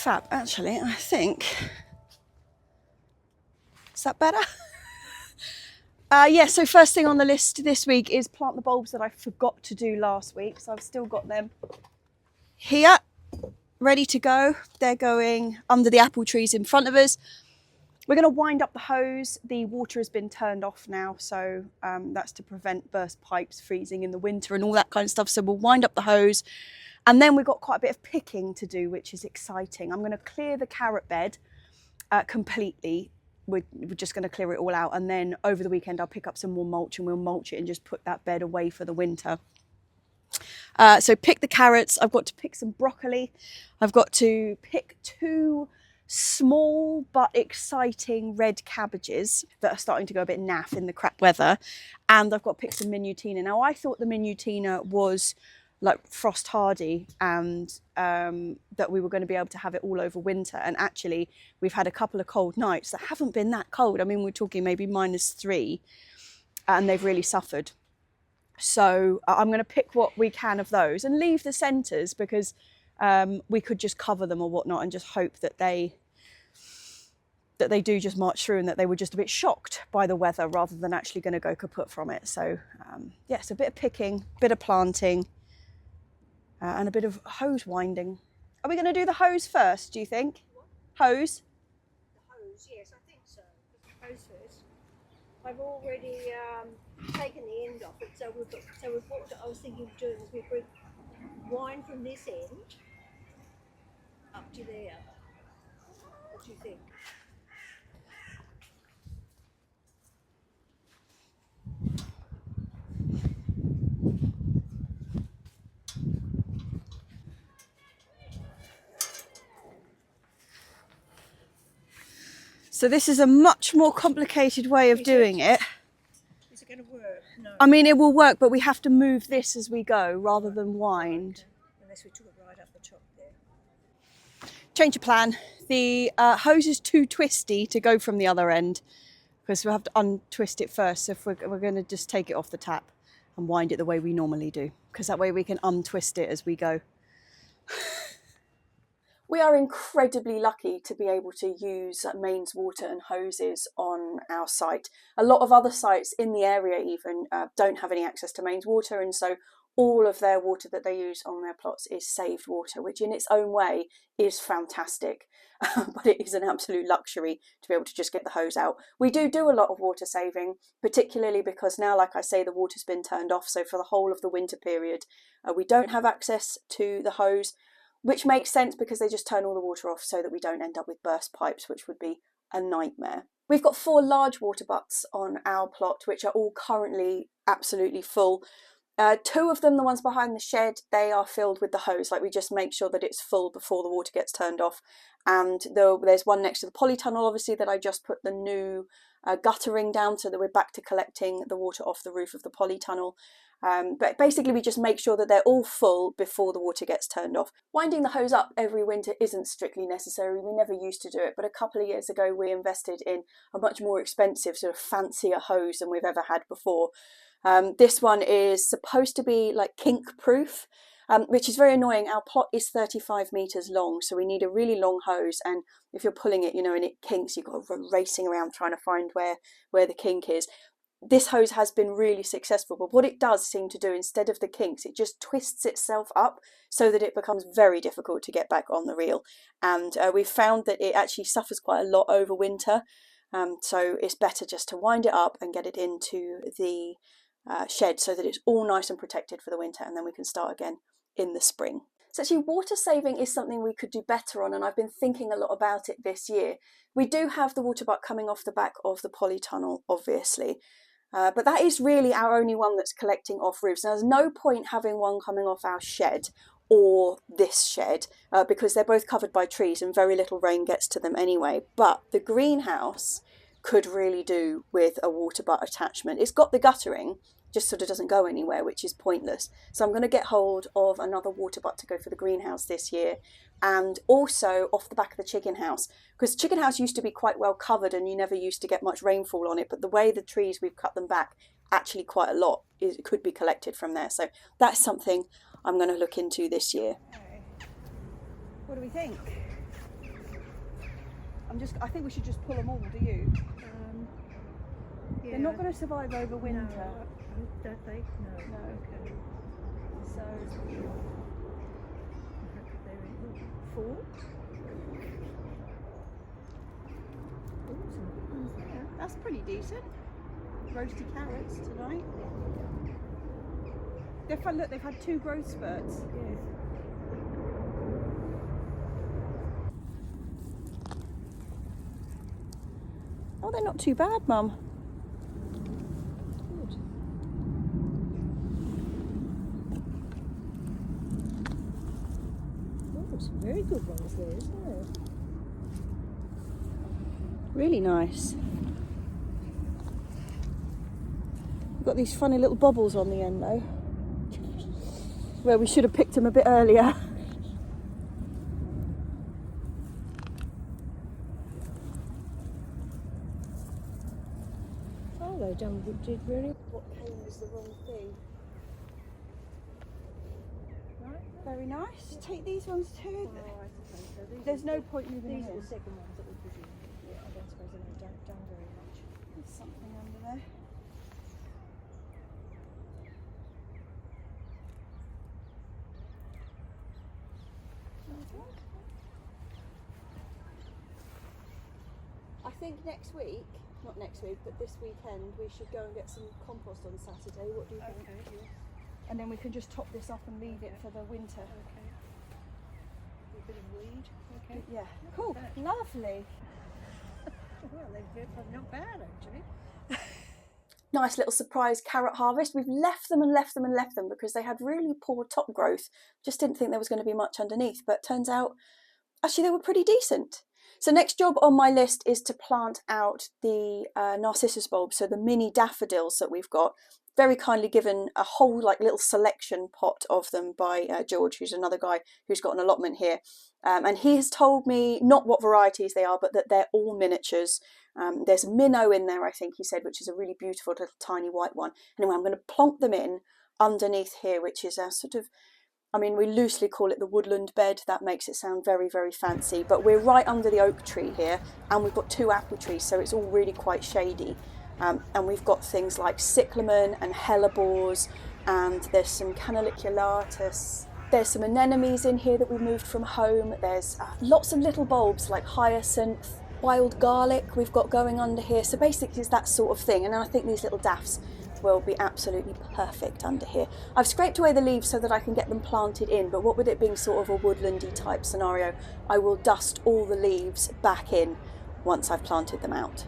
Fab. Actually, I think... Is that better? Yeah, so first thing on the list this week is plant the bulbs that I forgot to do last week. So I've still got them here, ready to go. They're going under the apple trees in front of us. We're going to wind up the hose. The water has been turned off now, so that's to prevent burst pipes freezing in the winter and all that kind of stuff. So we'll wind up the hose. And then we've got quite a bit of picking to do, which is exciting. I'm going to clear the carrot bed completely. We're just going to clear it all out, and then over the weekend I'll pick up some more mulch and we'll mulch it and just put that bed away for the winter. So pick the carrots. I've got to pick some broccoli. I've got to pick 2 small but exciting red cabbages that are starting to go a bit naff in the crap weather, and I've got to pick some Minutina. Now I thought the Minutina was like frost hardy and that we were going to be able to have it all over winter, and actually we've had a couple of cold nights that haven't been that cold. I mean, we're talking maybe -3, and they've really suffered. So I'm going to pick what we can of those and leave the centres, because we could just cover them or whatnot and just hope that they do just march through and that they were just a bit shocked by the weather rather than actually going to go kaput from it. So yes, a bit of picking, a bit of planting, and a bit of hose winding. Are we going to do the hose first, do you think? What? Hose? The hose, yes, I think so. The hose first. I've already taken the end off it, so what I was thinking of doing is we bring wine from this end up to there. What do you think? So this is a much more complicated way of doing it. Is it going to work? No. I mean, it will work, but we have to move this as we go rather than wind. Unless we took it right up the top there. Change of plan. The hose is too twisty to go from the other end, because we'll have to untwist it first. So if we're going to just take it off the tap and wind it the way we normally do, because that way we can untwist it as we go. We are incredibly lucky to be able to use mains water and hoses on our site. A lot of other sites in the area even don't have any access to mains water, and so all of their water that they use on their plots is saved water, which in its own way is fantastic. But it is an absolute luxury to be able to just get the hose out. We do a lot of water saving, particularly because now, like I say, the water's been turned off. So for the whole of the winter period, we don't have access to the hose, which makes sense because they just turn all the water off so that we don't end up with burst pipes, which would be a nightmare. We've got 4 large water butts on our plot, which are all currently absolutely full. 2 of them, the ones behind the shed, they are filled with the hose. Like, we just make sure that it's full before the water gets turned off. And there's one next to the polytunnel, obviously, that I just put the new guttering down, so that we're back to collecting the water off the roof of the polytunnel. But basically we just make sure that they're all full before the water gets turned off. Winding the hose up every winter isn't strictly necessary. We never used to do it, but a couple of years ago we invested in a much more expensive, sort of fancier hose than we've ever had before. This one is supposed to be like kink proof, which is very annoying. Our plot is 35 metres long, so we need a really long hose, and if you're pulling it, and it kinks, you've got to run racing around trying to find where the kink is. This hose has been really successful, but what it does seem to do, instead of the kinks, it just twists itself up so that it becomes very difficult to get back on the reel. And we've found that it actually suffers quite a lot over winter, so it's better just to wind it up and get it into the shed so that it's all nice and protected for the winter, and then we can start again in the spring. So actually, water saving is something we could do better on, and I've been thinking a lot about it this year. We do have the water butt coming off the back of the polytunnel, obviously, but that is really our only one that's collecting off roofs. Now, there's no point having one coming off our shed or this shed because they're both covered by trees and very little rain gets to them anyway. But the greenhouse could really do with a water butt attachment. It's got the guttering, just sort of doesn't go anywhere, which is pointless. So I'm going to get hold of another water butt to go for the greenhouse this year, and also off the back of the chicken house, because the chicken house used to be quite well covered and you never used to get much rainfall on it, but the way the trees, we've cut them back actually quite a lot, it could be collected from there. So that's something I'm going to look into this year. What do we think? I think we should just pull them all, do you? Yeah. They're not going to survive over winter. No, don't they? No. No. Okay. So, They're in four. yeah, that's pretty decent. Roasty carrots tonight. Look, they've had 2 growth spurts. Yes. Oh, they're not too bad, Mum. Good. Oh, some very good ones there, isn't there? Really nice. We've got these funny little bobbles on the end though. Where we should have picked them a bit earlier. Oh, they did really. What came was the wrong thing. Right? Very nice. Take these ones too. Oh, I suppose so. There's no point moving These them are in. the second ones that we presume. Yeah, I don't suppose they've done very much. There's something under there. I think next week, not next week, but this weekend, we should go and get some compost on Saturday. What do you think? Okay, yes. And then we can just top this up and leave it for the winter. Okay. A bit of weed. Okay. Yeah, cool, lovely. Well, they're not bad actually. Nice little surprise carrot harvest. We've left them and left them and left them because they had really poor top growth. Just didn't think there was going to be much underneath, but turns out actually they were pretty decent. So next job on my list is to plant out the narcissus bulbs, so the mini daffodils that we've got. Very kindly given a whole little selection pot of them by George, who's another guy who's got an allotment here. And he has told me not what varieties they are, but that they're all miniatures. There's a minnow in there, I think he said, which is a really beautiful little tiny white one. Anyway, I'm going to plonk them in underneath here, which is a sort of, we loosely call it the woodland bed. That makes it sound very, very fancy. But we're right under the oak tree here, and we've got 2 apple trees, so it's all really quite shady. And we've got things like cyclamen and hellebores, and there's some canaliculatus. There's some anemones in here that we moved from home. There's lots of little bulbs like hyacinth, wild garlic we've got going under here. So basically it's that sort of thing. And I think these little daffs will be absolutely perfect under here. I've scraped away the leaves so that I can get them planted in, but what with it being sort of a woodlandy type scenario, I will dust all the leaves back in once I've planted them out.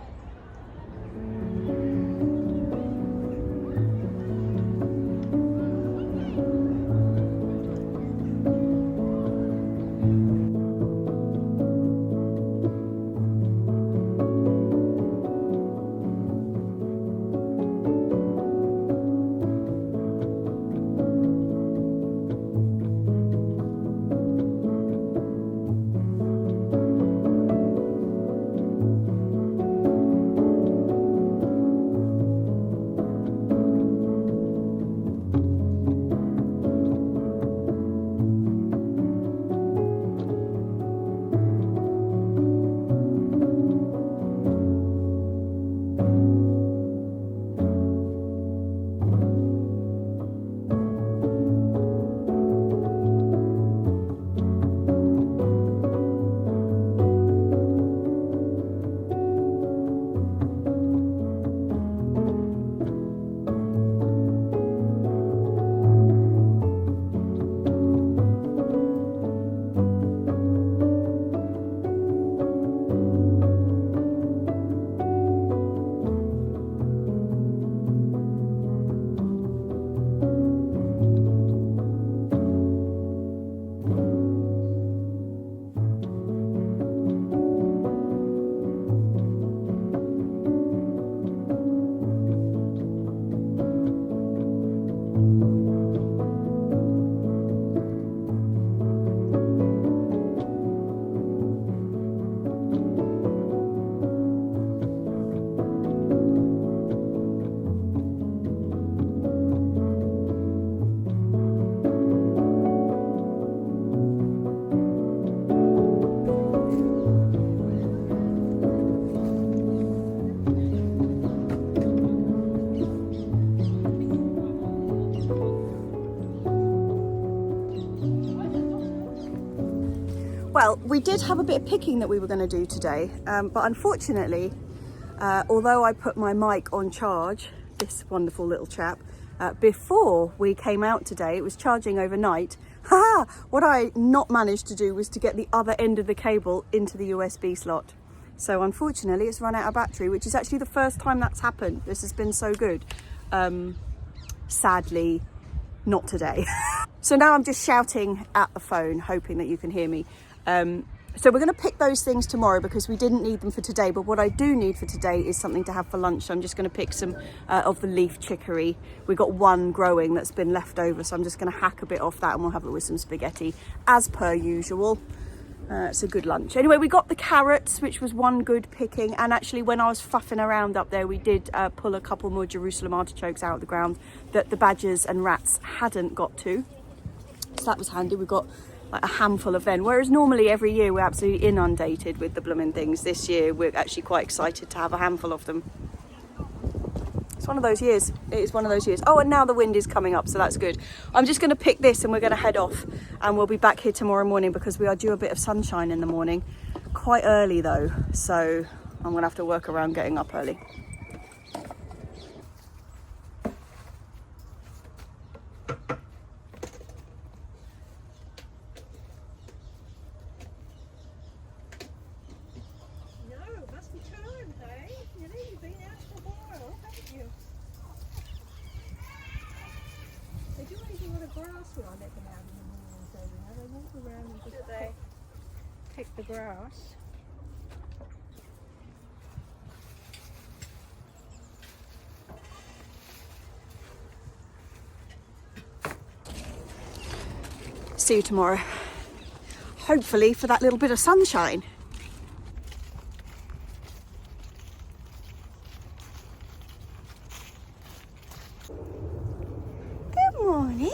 we did have a bit of picking that we were going to do today, but unfortunately, although I put my mic on charge, this wonderful little chap, before we came out today, it was charging overnight. What I not managed to do was to get the other end of the cable into the USB slot. So unfortunately it's run out of battery, which is actually the first time that's happened. This has been so good. Sadly, not today. So now I'm just shouting at the phone, hoping that you can hear me. So we're going to pick those things tomorrow because we didn't need them for today. But what I do need for today is something to have for lunch. So I'm just going to pick some of the leaf chicory. We've got one growing that's been left over. So I'm just going to hack a bit off that and we'll have it with some spaghetti as per usual. It's a good lunch. Anyway, we got the carrots, which was one good picking. And actually, when I was faffing around up there, we did pull a couple more Jerusalem artichokes out of the ground that the badgers and rats hadn't got to. So that was handy. We've got like a handful of them, whereas normally every year we're absolutely inundated with the blooming things. This year we're actually quite excited to have a handful of them. It's one of those years. It is one of those years. Oh, and now the wind is coming up, so that's good. I'm just going to pick this and we're going to head off, and we'll be back here tomorrow morning because we are due a bit of sunshine in the morning. Quite early though, so I'm going to have to work around getting up early. Pick the grass. See you tomorrow. Hopefully for that little bit of sunshine. Good morning.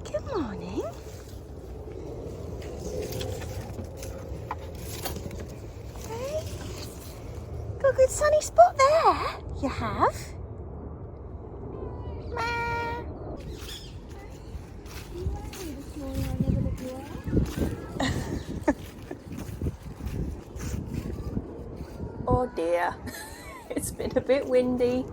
Good morning. Got a good sunny spot there. You have. Oh dear, it's been a bit windy.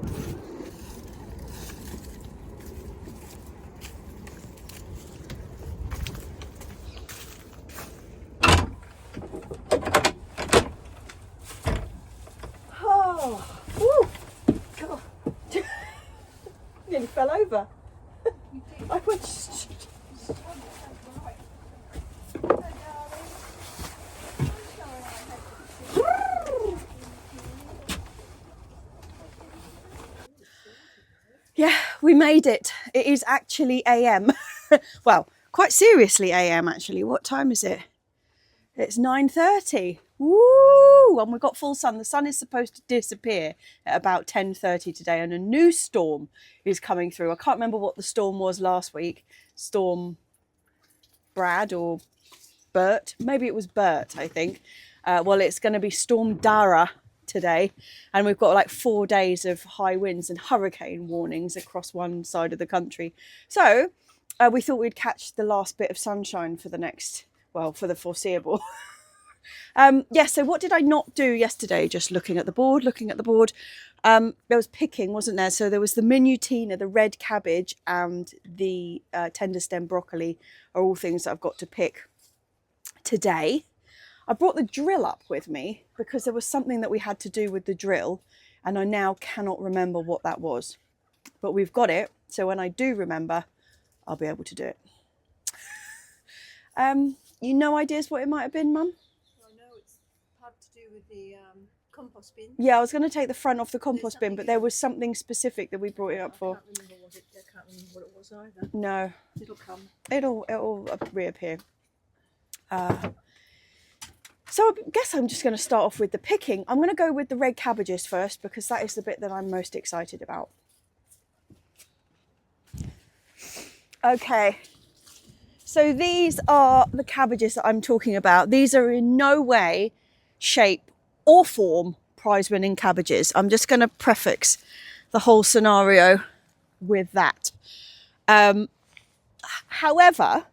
Nearly fell over. I went. Yeah, we made it. It is actually AM. Well, quite seriously AM actually. What time is it? It's 9:30. Woo! And we've got full sun. The sun is supposed to disappear at about 10:30 today, and a new storm is coming through. I can't remember what the storm was last week. Storm Brad or Bert. Maybe it was Bert, I think. Well, it's going to be Storm Dara today, and we've got like 4 days of high winds and hurricane warnings across one side of the country. So we thought we'd catch the last bit of sunshine for the next, well, for the foreseeable. Yeah, so what did I not do yesterday? Just looking at the board. There was picking, wasn't there? So there was the Minutina, the red cabbage, and the tender stem broccoli are all things that I've got to pick today. I brought the drill up with me because there was something that we had to do with the drill, and I now cannot remember what that was. But we've got it, so when I do remember, I'll be able to do it. You no ideas what it might have been, Mum? With the compost bin. Yeah, I was going to take the front off the compost bin, but there was something specific that we brought it up for. I can't remember what it was either. No. It'll come. It'll reappear. So I guess I'm just going to start off with the picking. I'm going to go with the red cabbages first because that is the bit that I'm most excited about. Okay. So these are the cabbages that I'm talking about. These are in no way, shape or form prize-winning cabbages. I'm just going to prefix the whole scenario with that. However,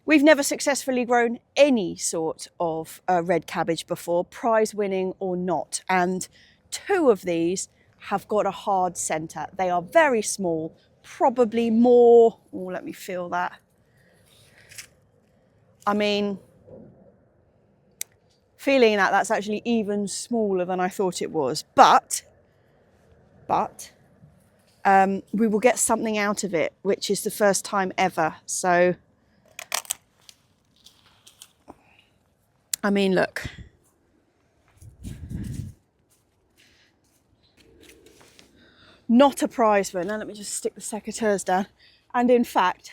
We've never successfully grown any sort of red cabbage before, prize winning or not. And 2 of these have got a hard centre. They are very small, probably more, oh, let me feel that. I mean, feeling that that's actually even smaller than I thought it was. But we will get something out of it, which is the first time ever. So, I mean, look. Not a prize winner. Let me just stick the secateurs down. And in fact,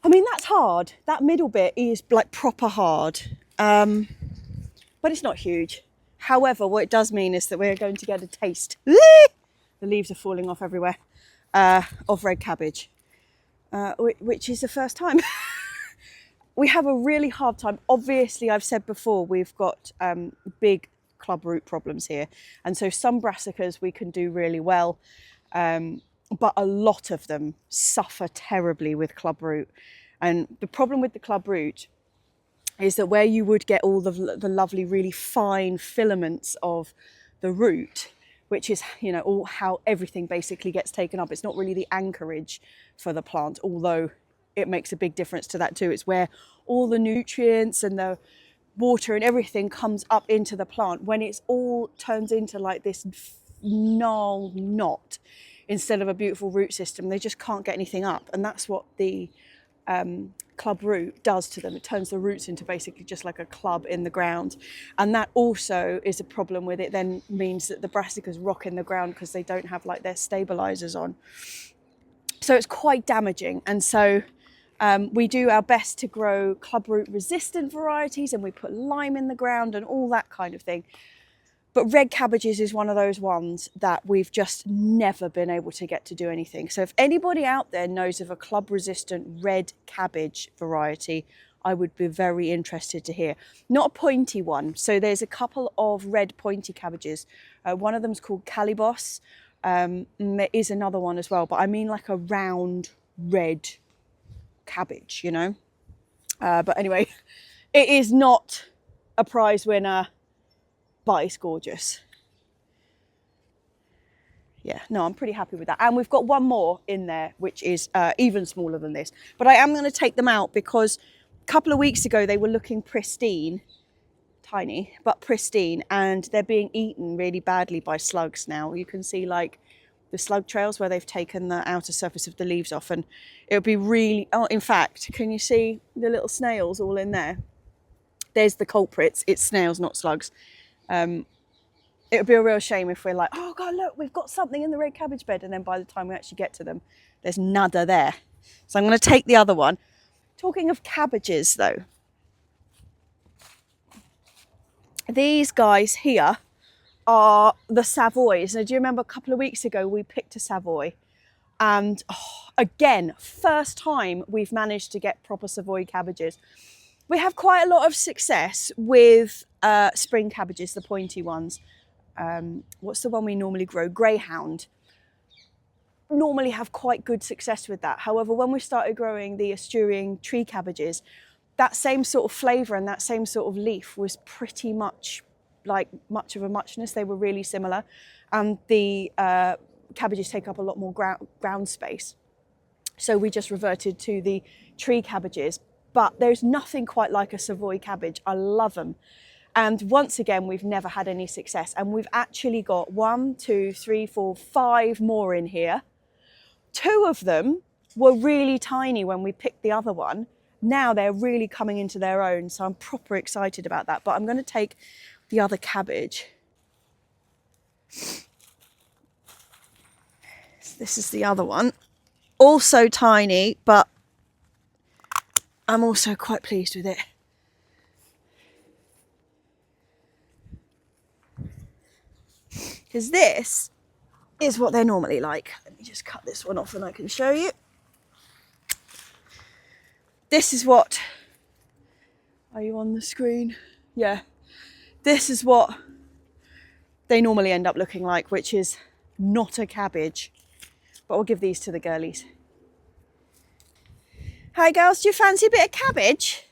I mean, that's hard. That middle bit is like proper hard. But it's not huge. However, what it does mean is that we're going to get a taste. The leaves are falling off everywhere. Of red cabbage, which is the first time. We have a really hard time. Obviously, I've said before, we've got big club root problems here. And so some brassicas we can do really well. But a lot of them suffer terribly with club root. And the problem with the club root is that where you would get all the lovely, really fine filaments of the root, which is, you know, all how everything basically gets taken up. It's not really the anchorage for the plant, although it makes a big difference to that too. It's where all the nutrients and the water and everything comes up into the plant. When it's all turns into like this gnarled knot instead of a beautiful root system, they just can't get anything up. And that's what the club root does to them. It turns the roots into basically just like a club in the ground. And that also is a problem with it, then means that the brassicas rock in the ground because they don't have like their stabilizers on. So it's quite damaging. And so we do our best to grow club root resistant varieties, and we put lime in the ground and all that kind of thing. But red cabbages is one of those ones that we've just never been able to get to do anything. So if anybody out there knows of a club resistant red cabbage variety, I would be very interested to hear. Not a pointy one. So there's a couple of red pointy cabbages. One of them is called Cabbages. There is another one as well, but I mean like a round red cabbage, you know. But anyway, it is not a prize winner, but it's gorgeous. Yeah, no, I'm pretty happy with that. And we've got one more in there, which is even smaller than this. But I am going to take them out because a couple of weeks ago they were looking pristine, tiny, but pristine, and they're being eaten really badly by slugs now. You can see like the slug trails where they've taken the outer surface of the leaves off, and it would be really, oh, in fact, can you see the little snails all in there? There's the culprits. It's snails, not slugs. It would be a real shame if we're like, oh God, look, we've got something in the red cabbage bed. And then by the time we actually get to them, there's nada there. So I'm going to take the other one. Talking of cabbages though, these guys here are the Savoys. Now, do you remember a couple of weeks ago, we picked a Savoy, and again, first time we've managed to get proper Savoy cabbages. We have quite a lot of success with spring cabbages, the pointy ones. What's the one we normally grow? Greyhound. Normally have quite good success with that. However, when we started growing the Asturian tree cabbages, that same sort of flavour and that same sort of leaf was pretty much like much of a muchness. They were really similar. And the cabbages take up a lot more ground space. So we just reverted to the tree cabbages. But there's nothing quite like a Savoy cabbage. I love them. And once again, we've never had any success. And we've actually got 1, 2, 3, 4, 5 more in here. 2 of them were really tiny when we picked the other one. Now they're really coming into their own. So I'm proper excited about that. But I'm going to take the other cabbage. This is the other one. Also tiny, but I'm also quite pleased with it. Because this is what they're normally like. Let me just cut this one off and I can show you. This is what, are you on the screen? Yeah. This is what they normally end up looking like, which is not a cabbage. But we'll give these to the girlies. Hi girls, do you fancy a bit of cabbage?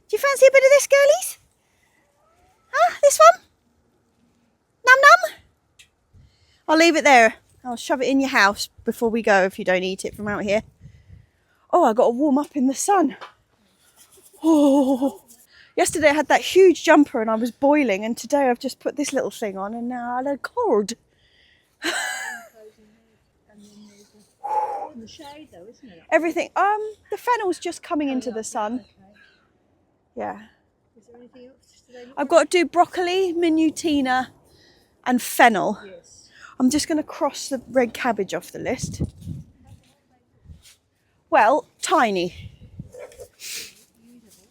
Do you fancy a bit of this, girlies? Huh? This one? Num num? I'll leave it there. I'll shove it in your house before we go if you don't eat it from out here. Oh, I got to warm up in the sun. Oh. Yesterday I had that huge jumper and I was boiling, and today I've just put this little thing on and now I'm cold. In the shade though, isn't it? Everything. The fennel's just coming into the sun. Okay. Yeah. Is there anything else today? I've got to do broccoli, minutina and fennel. Yes. I'm just going to cross the red cabbage off the list. Well, tiny.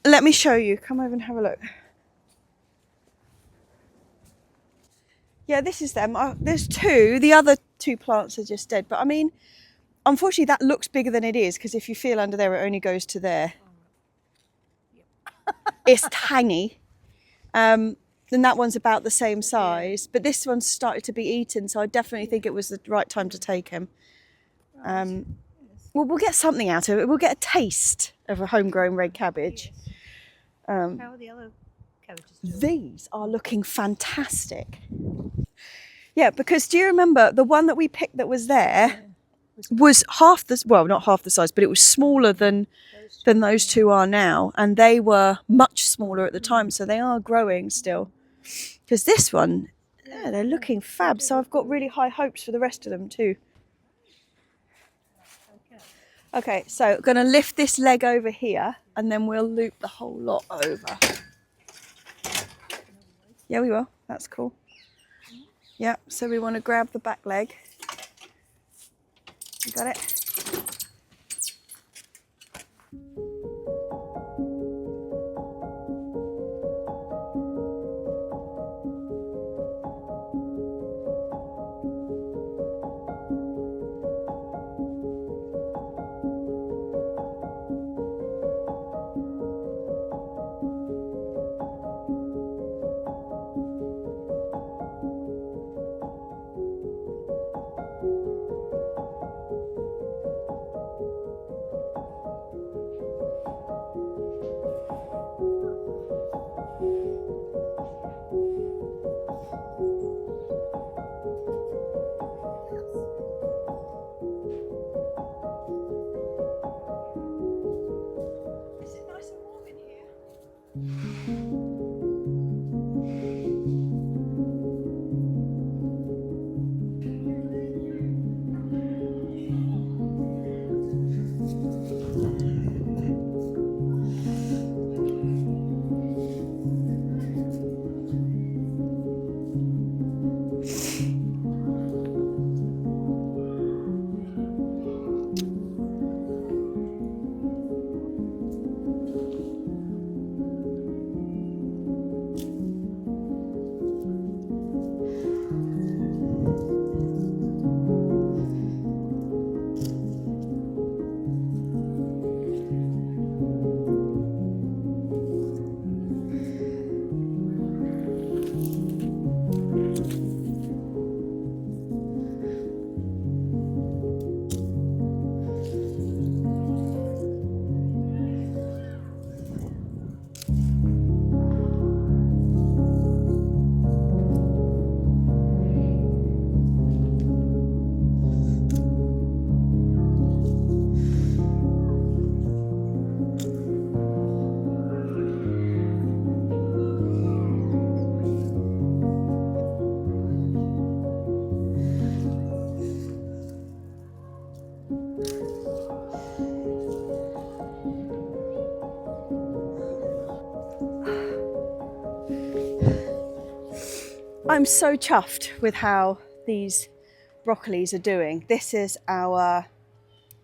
Let me show you. Come over and have a look. Yeah, this is them. There's two. The other two plants are just dead. But I mean, unfortunately, that looks bigger than it is, because if you feel under there, it only goes to there. It's tiny. And that one's about the same size. But this one's started to be eaten, so I definitely think it was the right time to take him. Well, we'll get something out of it. We'll get a taste of a homegrown red cabbage. How are the other cabbages doing? These are looking fantastic. Yeah, because do you remember the one that we picked that was there was half the, well, not half the size, but it was smaller than those two are now. And they were much smaller at the time, so they are growing still. Because this one, yeah, they're looking fab. So I've got really high hopes for the rest of them too. Okay, so I'm going to lift this leg over here and then we'll loop the whole lot over. Yeah, we will. That's cool. Yeah, so we want to grab the back leg. You got it? I'm so chuffed with how these broccolis are doing. This is our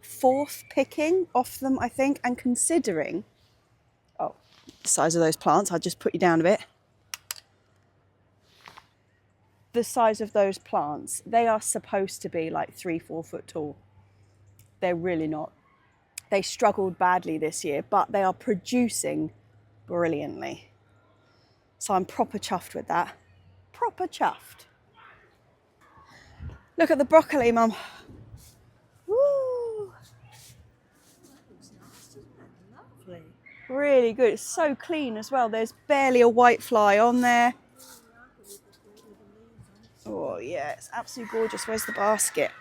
fourth picking off them, I think, and considering, oh, the size of those plants, I'll just put you down a bit. The size of those plants, they are supposed to be like 3-4 foot tall. They're really not. They struggled badly this year, but they are producing brilliantly. So I'm proper chuffed with that. Proper chuffed. Look at the broccoli, Mum. Woo! lovely. Really good. It's so clean as well. There's barely a white fly on there. Oh yeah, it's absolutely gorgeous. Where's the basket?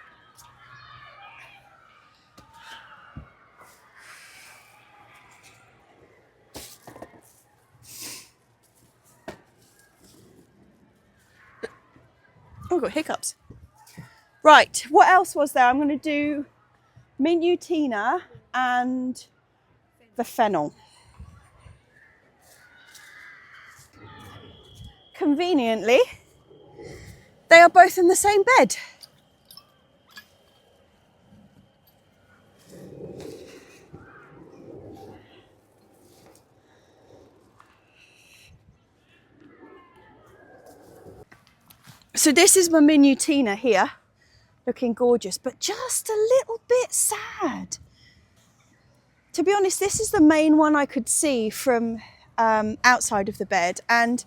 Oh, I've got hiccups. Right, what else was there? I'm going to do Minutina and the Fennel. Conveniently, they are both in the same bed. So this is my Minutina here, looking gorgeous, but just a little bit sad. To be honest, this is the main one I could see from outside of the bed, and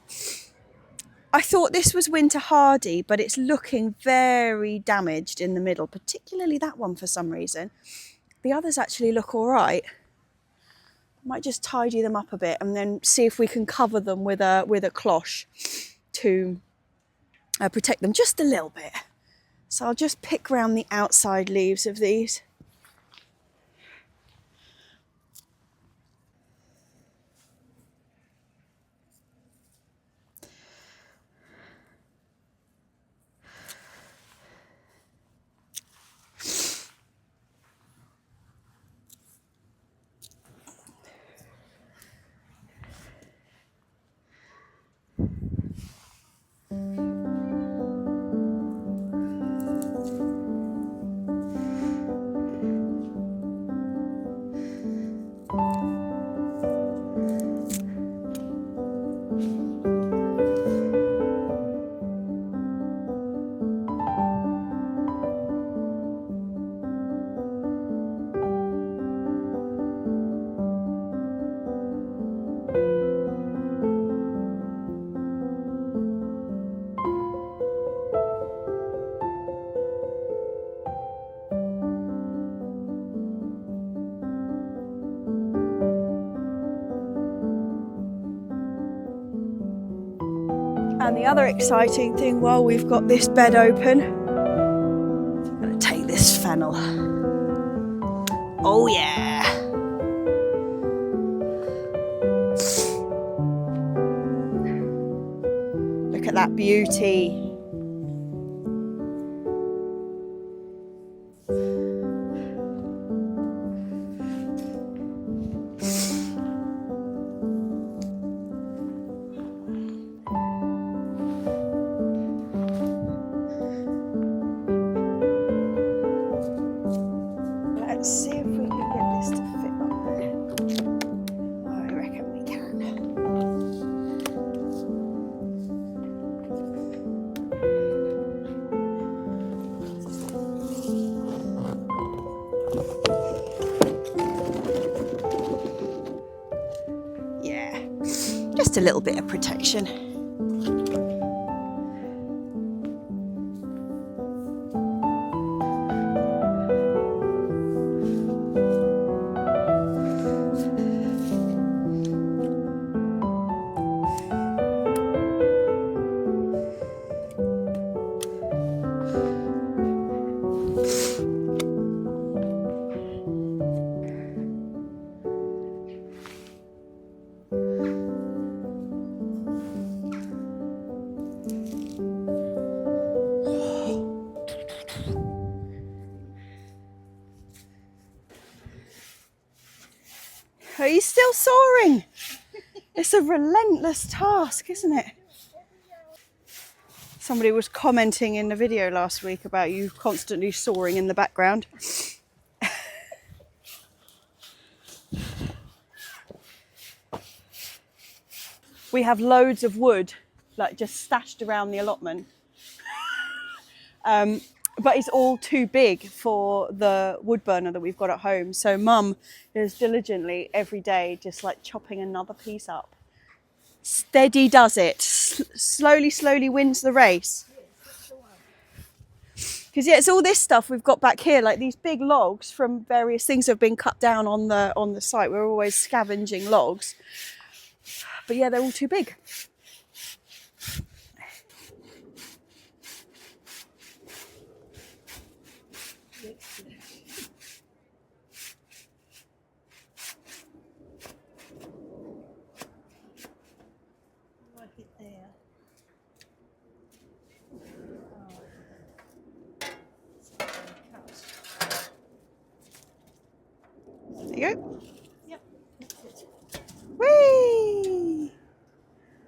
I thought this was winter hardy, but it's looking very damaged in the middle, particularly that one for some reason. The others actually look all right. Might just tidy them up a bit and then see if we can cover them with a cloche to protect them just a little bit. So I'll just pick around the outside leaves of these. And the other exciting thing while we've got this bed open, I'm going to take this fennel. Oh yeah! Look at that beauty. Let's see if we can get this to fit on there. I reckon we can. Yeah, just a little bit of protection. Are you still soaring? It's a relentless task, isn't it? Somebody was commenting in the video last week about you constantly soaring in the background. We have loads of wood, like just stashed around the allotment. But it's all too big for the wood burner that we've got at home. So Mum is diligently every day just like chopping another piece up. Steady does it. Slowly wins the race. Because yeah, it's all this stuff we've got back here, like these big logs from various things that have been cut down on the site. We're always scavenging logs, but yeah, they're all too big. Right bit there. There you go. Yep, that's it. Whee!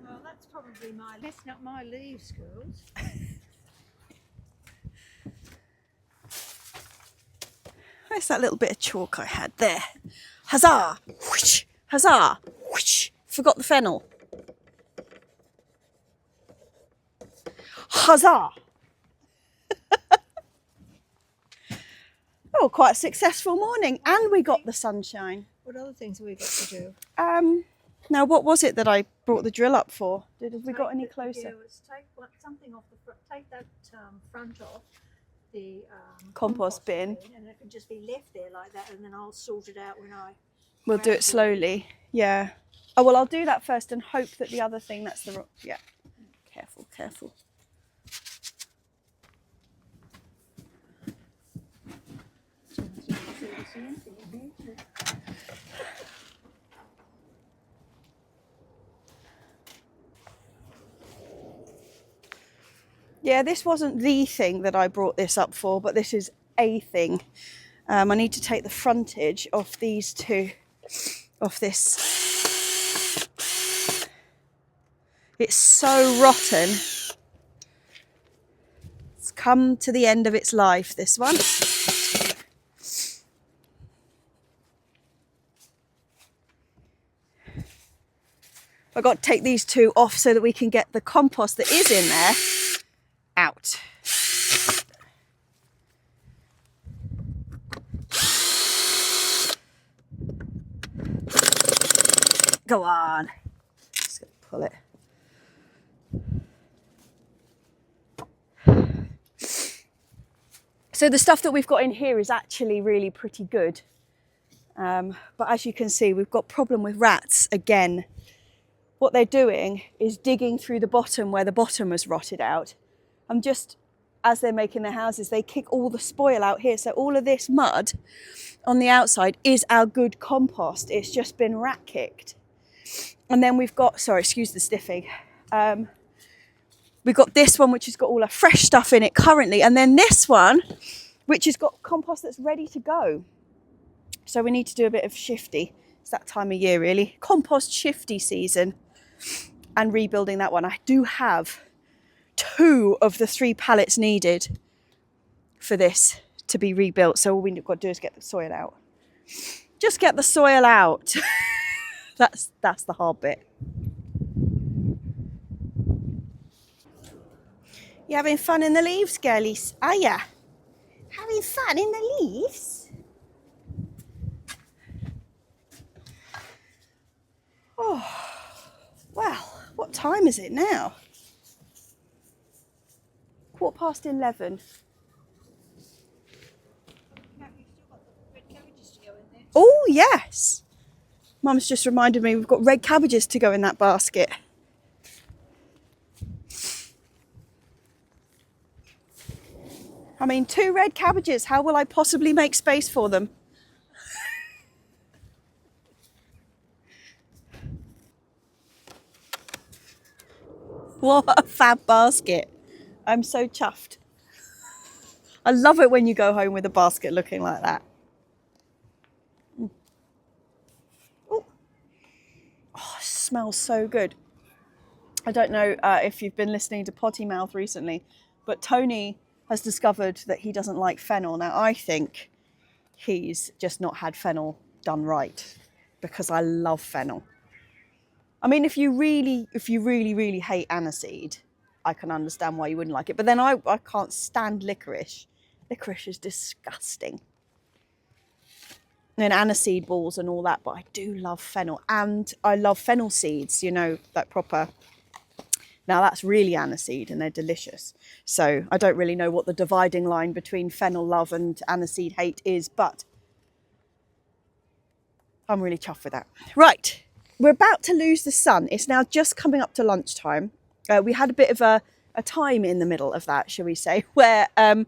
Well, that's probably messing up my leaves, girls. Where's that little bit of chalk I had there? Huzzah! Whoosh! Huzzah! Whoosh! Forgot the fennel. Huzzah! Oh, quite a successful morning, and we got the sunshine. What other things have we got to do? Now what was it that I brought the drill up for? Have we got any closer? Yeah, let's take something off the front. Take that front off the Compost bin. and it can just be left there like that, and then I'll sort it out when I. We'll do it slowly. Yeah. Oh well, I'll do that first and hope that the other thing that's the yeah. Careful, careful. Yeah, this wasn't the thing that I brought this up for, but this is a thing. I need to take the frontage off these two, off this. It's so rotten. It's come to the end of its life, this one. I've got to take these two off so that we can get the compost that is in there out. Go on. Just gonna pull it. So the stuff that we've got in here is actually really pretty good. But as you can see, we've got a problem with rats again. What they're doing is digging through the bottom where the bottom has rotted out. And just as they're making their houses, they kick all the spoil out here. So all of this mud on the outside is our good compost. It's just been rat kicked. And then we've got, sorry, excuse the stiffing. We've got this one, which has got all our fresh stuff in it currently. And then this one, which has got compost that's ready to go. So we need to do a bit of shifty. It's that time of year, really. Compost shifty season. And rebuilding that one. I do have 2 of the 3 pallets needed for this to be rebuilt. So all we've got to do is get the soil out. Just get the soil out. That's the hard bit. You having fun in the leaves, girlies? Are ya? Having fun in the leaves? Oh, well, what time is it now? 11:15. Oh, yes. Mum's just reminded me we've got red cabbages to go in that basket. I mean, 2 red cabbages. How will I possibly make space for them? What a fab basket. I'm so chuffed. I love it when you go home with a basket looking like that. Oh, it smells so good. I don't know if you've been listening to Potty Mouth recently, but Tony has discovered that he doesn't like fennel. Now, I think he's just not had fennel done right, because I love fennel. I mean, if you really hate aniseed, I can understand why you wouldn't like it. But then I can't stand licorice. Licorice is disgusting. And aniseed balls and all that, but I do love fennel. And I love fennel seeds, you know, that proper Now that's really aniseed and they're delicious. So I don't really know what the dividing line between fennel love and aniseed hate is, but I'm really chuffed with that. Right, we're about to lose the sun. It's now just coming up to lunchtime. We had a bit of a time in the middle of that, shall we say, where I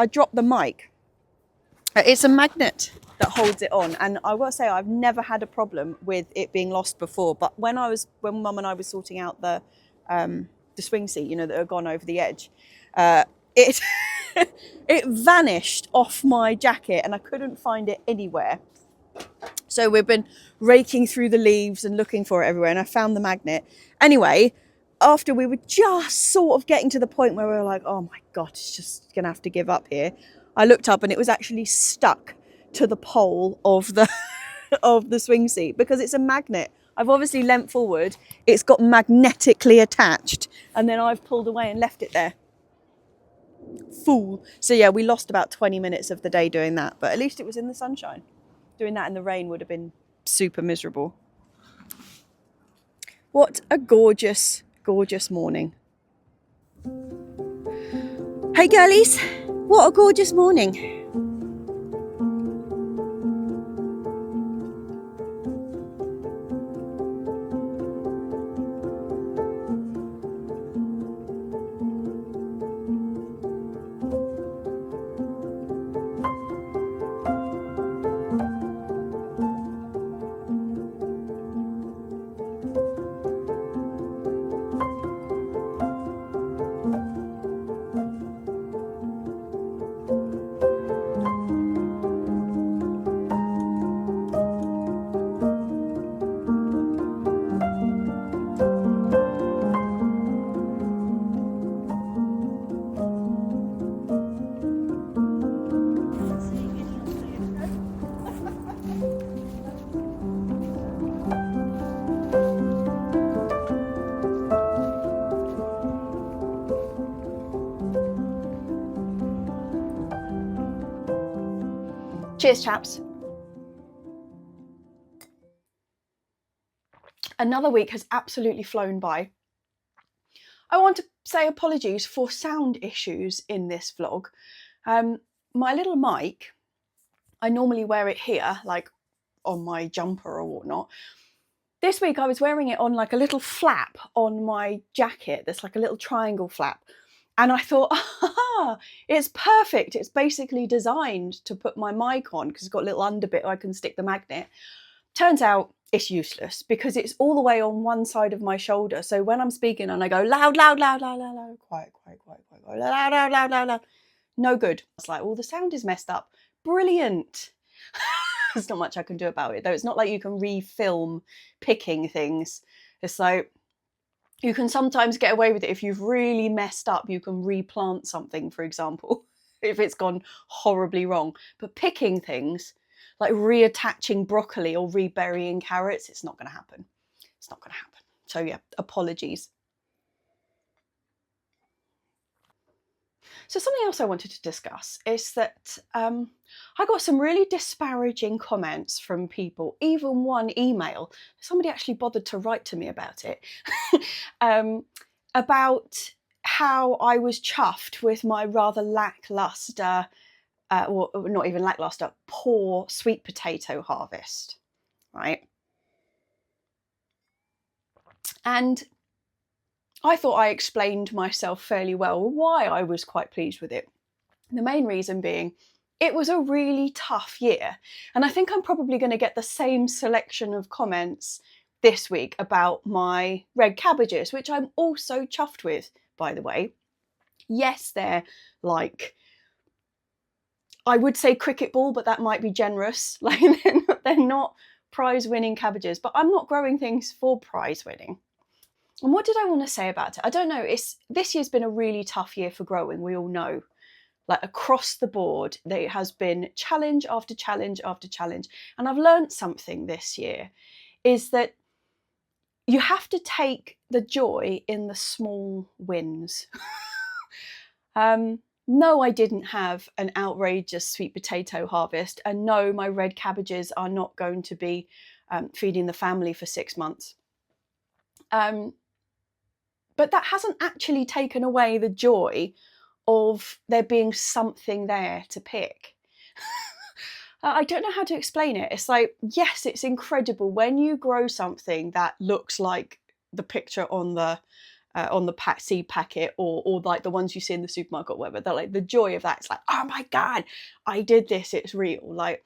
dropped the mic. It's a magnet that holds it on, and I will say I've never had a problem with it being lost before. But when Mum and I were sorting out the swing seat, you know, that had gone over the edge, it it vanished off my jacket, and I couldn't find it anywhere. So we've been raking through the leaves and looking for it everywhere, and I found the magnet. Anyway, after we were just sort of getting to the point where we were like, oh my God, it's just gonna have to give up here, I looked up and it was actually stuck to the pole of the of the swing seat, because it's a magnet. I've obviously leant forward, it's got magnetically attached, and then I've pulled away and left it there. Fool. So yeah, we lost about 20 minutes of the day doing that, but at least it was in the sunshine. Doing that in the rain would have been super miserable. What a gorgeous, gorgeous morning. Hey girlies, what a gorgeous morning. Cheers, chaps. Another week has absolutely flown by. I want to say apologies for sound issues in this vlog. My little mic, I normally wear it here, like on my jumper or whatnot. This week I was wearing it on like a little flap on my jacket, that's like a little triangle flap. And I thought, it's perfect. It's basically designed to put my mic on because it's got a little under bit where I can stick the magnet. Turns out it's useless because it's all the way on one side of my shoulder. So when I'm speaking and I go loud, loud, loud, loud, loud, loud, quiet, quiet, quiet, quiet, quiet, loud, loud, loud, loud, loud, no good. It's like, well, the sound is messed up. Brilliant. There's not much I can do about it, though. It's not like you can refilm picking things. It's like, you can sometimes get away with it if you've really messed up. You can replant something, for example, if it's gone horribly wrong. But picking things, like reattaching broccoli or reburying carrots, it's not going to happen. It's not going to happen. So yeah, apologies. So something else I wanted to discuss is that I got some really disparaging comments from people, even one email. Somebody actually bothered to write to me about it, about how I was chuffed with my rather lackluster, or not even lackluster, poor sweet potato harvest, right? And I thought I explained myself fairly well why I was quite pleased with it. The main reason being, it was a really tough year. And I think I'm probably going to get the same selection of comments this week about my red cabbages, which I'm also chuffed with, by the way. Yes, they're like, I would say cricket ball, but that might be generous. Like they're not prize-winning cabbages, but I'm not growing things for prize-winning. And what did I want to say about it? I don't know. This year's been a really tough year for growing. We all know, like across the board, there has been challenge after challenge after challenge. And I've learned something this year, is that you have to take the joy in the small wins. No, I didn't have an outrageous sweet potato harvest. And no, my red cabbages are not going to be feeding the family for 6 months. But that hasn't actually taken away the joy of there being something there to pick. I don't know how to explain it. It's like, yes, it's incredible when you grow something that looks like the picture on the seed packet, or like the ones you see in the supermarket or whatever. They're like, the joy of that. It's like, oh my God, I did this. It's real. Like,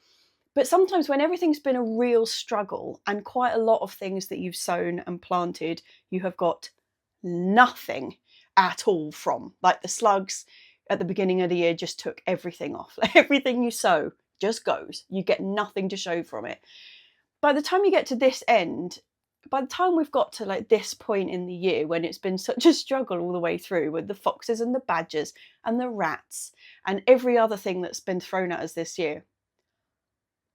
but sometimes when everything's been a real struggle and quite a lot of things that you've sown and planted, you have got nothing at all from. Like the slugs at the beginning of the year just took everything off. Like everything you sow just goes. You get nothing to show from it. By the time you get to this end, by the time we've got to like this point in the year when it's been such a struggle all the way through with the foxes and the badgers and the rats and every other thing that's been thrown at us this year,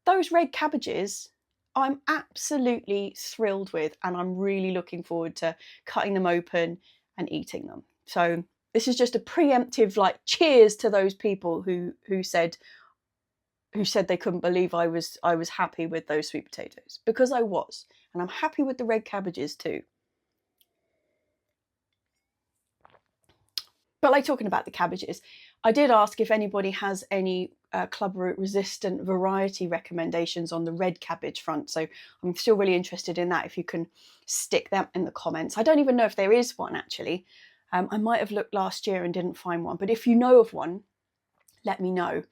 those red cabbages I'm absolutely thrilled with, and I'm really looking forward to cutting them open and eating them. So this is just a preemptive like cheers to those people who said they couldn't believe I was happy with those sweet potatoes, because I was, and I'm happy with the red cabbages too. But like talking about the cabbages, I did ask if anybody has any clubroot resistant variety recommendations on the red cabbage front. So I'm still really interested in that, if you can stick them in the comments. I don't even know if there is one actually. I might have looked last year and didn't find one, but if you know of one, let me know.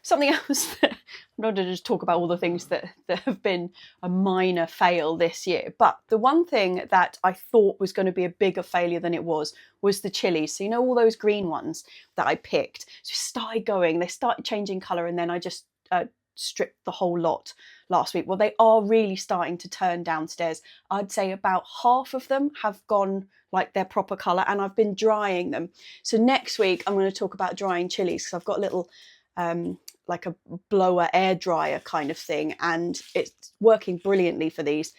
Something else that I'm not going to just talk about all the things that have been a minor fail this year, but the one thing that I thought was going to be a bigger failure than it was the chilies. So you know all those green ones that I picked just started going, they started changing colour, and then I just stripped the whole lot last week. Well, they are really starting to turn downstairs. I'd say about half of them have gone like their proper colour, and I've been drying them. So next week I'm going to talk about drying chilies, because I've got a little like a blower air dryer kind of thing, and it's working brilliantly for these.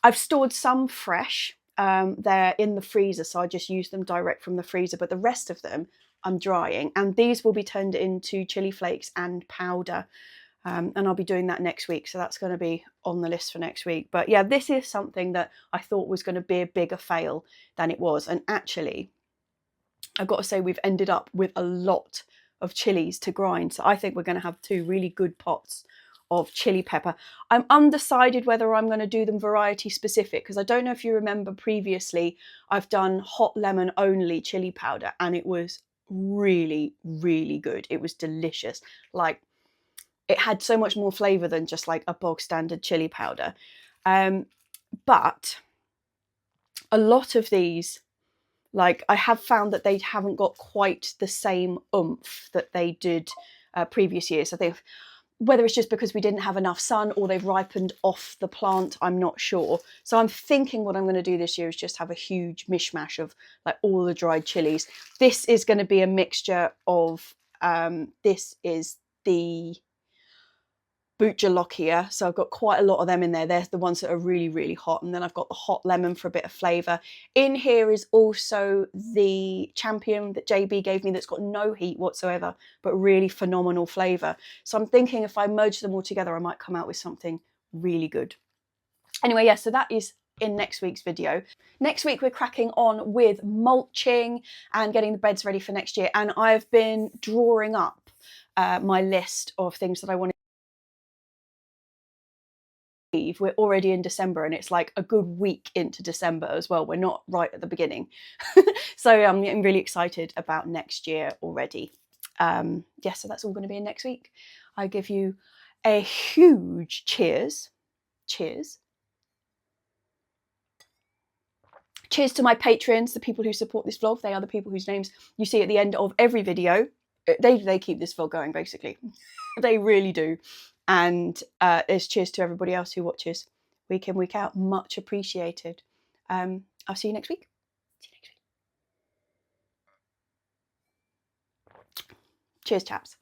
I've stored some fresh, they're in the freezer, so I just use them direct from the freezer, but the rest of them I'm drying, and these will be turned into chili flakes and powder, and I'll be doing that next week, so that's going to be on the list for next week. But yeah, this is something that I thought was going to be a bigger fail than it was, and actually I've got to say we've ended up with a lot of chilies to grind, so I think we're going to have 2 really good pots of chili pepper. I'm undecided whether I'm going to do them variety specific, because I don't know if you remember previously I've done hot lemon only chili powder, and it was really, really good. It was delicious. Like, it had so much more flavour than just like a bog standard chili powder. But a lot of these, like, I have found that they haven't got quite the same oomph that they did previous years. I think whether it's just because we didn't have enough sun or they've ripened off the plant, I'm not sure. So I'm thinking what I'm going to do this year is just have a huge mishmash of like all the dried chilies. This is going to be a mixture of, this is the Butcherlockia, so I've got quite a lot of them in there. They're the ones that are really, really hot, and then I've got the hot lemon for a bit of flavour. In here is also the Champion that JB gave me that's got no heat whatsoever, but really phenomenal flavour. So I'm thinking if I merge them all together, I might come out with something really good. Anyway, yeah, so that is in next week's video. Next week we're cracking on with mulching and getting the beds ready for next year, and I've been drawing up my list of things that I want. We're already in December, and it's like a good week into December as well. We're not right at the beginning. So I'm really excited about next year already. Yeah, so that's all going to be in next week. I give you a huge cheers. Cheers. Cheers to my patrons, the people who support this vlog. They are the people whose names you see at the end of every video. They keep this vlog going, basically. They really do. And there's cheers to everybody else who watches week in, week out. Much appreciated. I'll see you next week. Cheers, chaps.